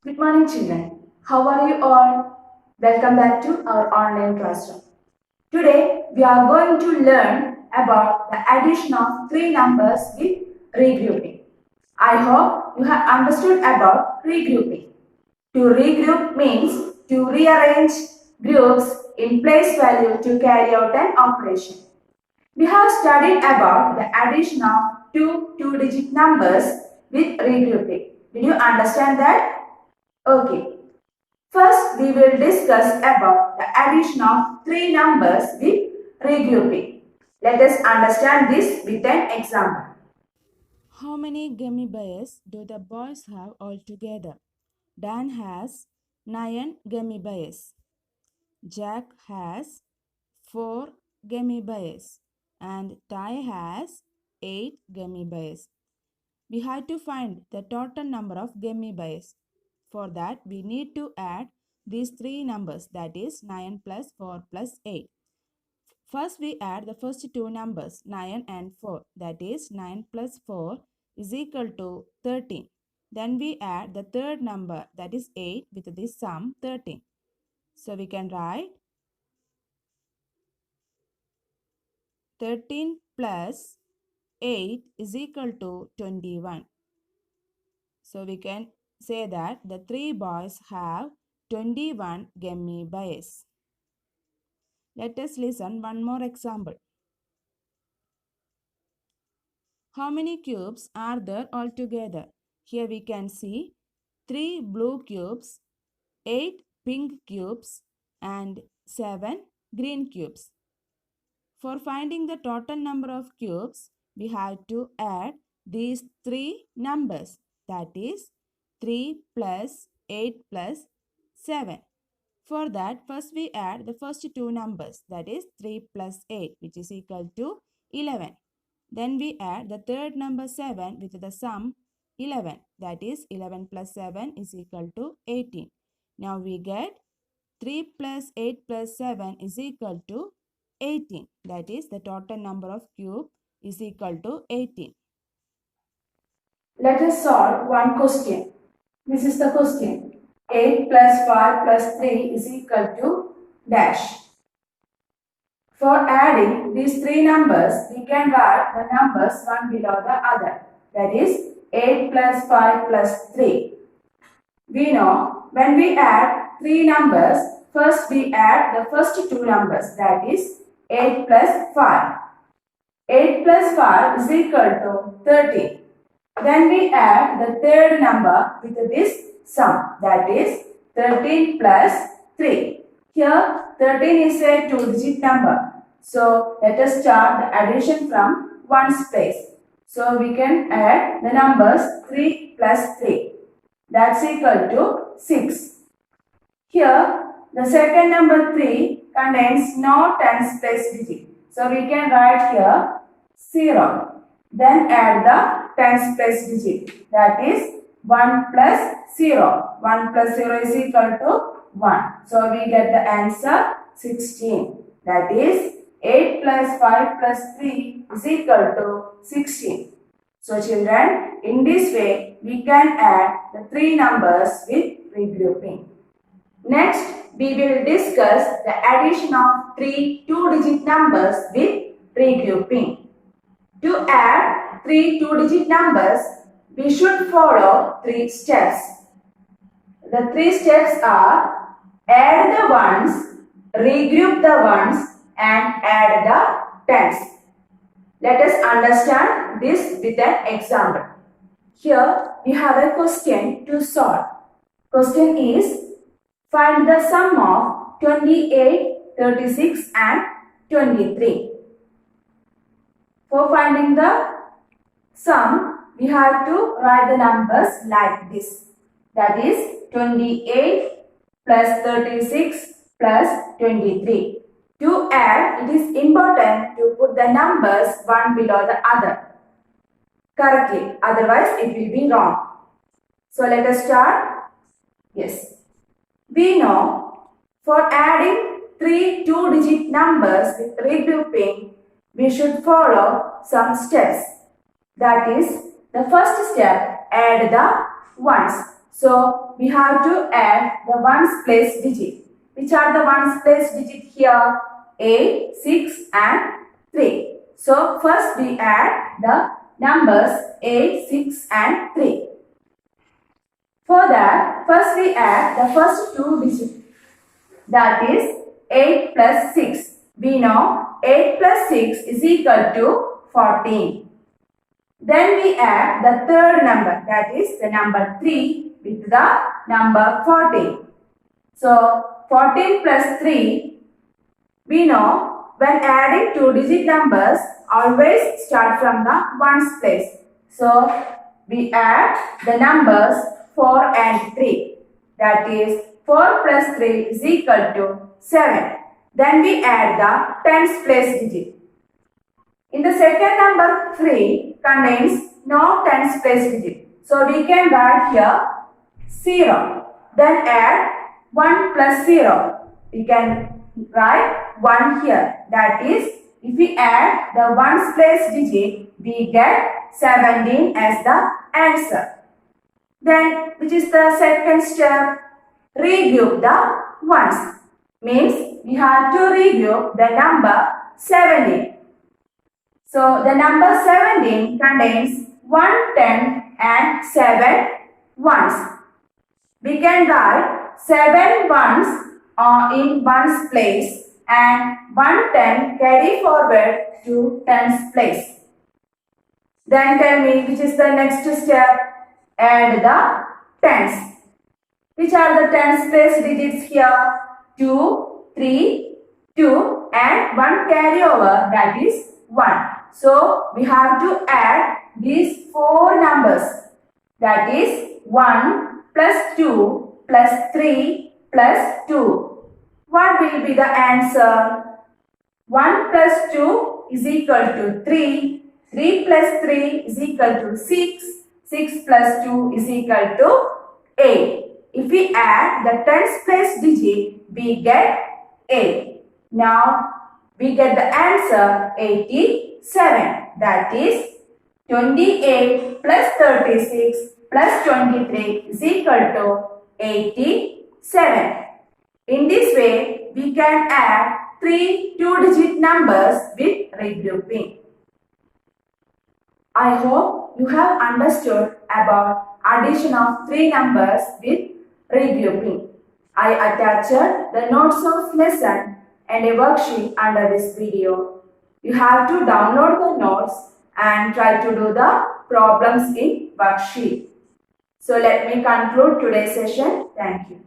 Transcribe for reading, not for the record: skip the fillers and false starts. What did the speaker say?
Good morning, children. How are you all? Welcome back to our online classroom. Today, we are going to learn about the addition of three numbers with regrouping. I hope you have understood about regrouping. To regroup means to rearrange groups in place value to carry out an operation. We have studied about the addition of two-digit numbers with regrouping. Did you understand that? Okay. First, we will discuss about the addition of three numbers with regrouping. Let us understand this with an example. How many gummy bears do the boys have altogether? Dan has 9 gummy bears. Jack has 4 gummy bears. And Ty has 8 gummy bears. We have to find the total number of gummy bears. For that, we need to add these three numbers, that is 9 plus 4 plus 8. First, we add the first two numbers 9 and 4, that is 9 plus 4 is equal to 13. Then we add the third number, that is 8, with this sum 13. So we can write 13 plus 8 is equal to 21. So we can say that the three boys have 21 gummy bears. Let us listen one more example. How many cubes are there altogether? Here we can see 3 blue cubes, 8 pink cubes and 7 green cubes. For finding the total number of cubes, we have to add these three numbers, that is 3 plus 8 plus 7. For that, first we add the first two numbers, that is 3 plus 8, which is equal to 11. Then we add the third number 7 with the sum 11, that is 11 plus 7 is equal to 18. Now we get 3 plus 8 plus 7 is equal to 18, that is the total number of cube is equal to 18. Let us solve one question. This is the question. 8 plus 5 plus 3 is equal to dash. For adding these three numbers, we can write the numbers one below the other. That is 8 plus 5 plus 3. We know when we add three numbers, first we add the first two numbers, that is 8 plus 5. 8 plus 5 is equal to 13. Then we add the third number with this sum, that is 13 plus 3. Here 13 is a two-digit number. So let us start the addition from ones place. So we can add the numbers 3 plus 3. That's equal to 6. Here the second number 3 contains no tens place digit. So we can write here 0. Then add the tens place digit. That is 1 plus 0. 1 plus 0 is equal to 1. So we get the answer 16. That is 8 plus 5 plus 3 is equal to 16. So children, in this way we can add the three numbers with regrouping. Next, we will discuss the addition of three two-digit numbers with regrouping. To add three two-digit numbers, we should follow three steps. The three steps are add the ones, regroup the ones, and add the tens. Let us understand this with an example. Here we have a question to solve. Question is, find the sum of 28, 36 and 23. For finding the sum, we have to write the numbers like this. That is 28 plus 36 plus 23. To add, it is important to put the numbers one below the other correctly. Otherwise, it will be wrong. So let us start. Yes. We know for adding three two-digit numbers with regrouping, we should follow some steps. That is, the first step, add the ones. So we have to add the ones place digit. Which are the ones place digit here? 8, 6 and 3. So first we add the numbers 8, 6 and 3. For that, first we add the first two digits. That is 8 plus 6. We know 8 plus 6 is equal to 14. Then we add the third number, that is the number 3 with the number 14. So 14 plus 3, we know when adding two digit numbers always start from the ones place. So we add the numbers 4 and 3. That is 4 plus 3 is equal to 7. Then we add the tens place digit. In the second number 3 contains no tens place digit. So we can write here 0. Then add 1 plus 0. We can write 1 here. That is, if we add the ones place digit, we get 17 as the answer. Then, which is the second step? Regroup the ones. Means we have to regroup the number 17. So the number 17 contains 1 10 and 7 ones. We can write 7 ones in ones place and 1 10 carry forward to tens place. Then tell me which is the next step? Add the tens. Which are the tens place digits here? 2, 3, 2 and 1 carryover, that is 1. So we have to add these four numbers, that is 1 plus 2 plus 3 plus 2. What will be the answer? 1 plus 2 is equal to 3, 3 plus 3 is equal to 6, 6 plus 2 is equal to 8. If we add the tens place digit, we get 8. Now we get the answer 87. That is 28 plus 36 plus 23 is equal to 87. In this way, we can add 3 two-digit numbers with regrouping. I hope you have understood about addition of 3 numbers with regrouping. I attached the notes of lesson and a worksheet under this video. You have to download the notes and try to do the problems in worksheet. So let me conclude today's session. Thank you.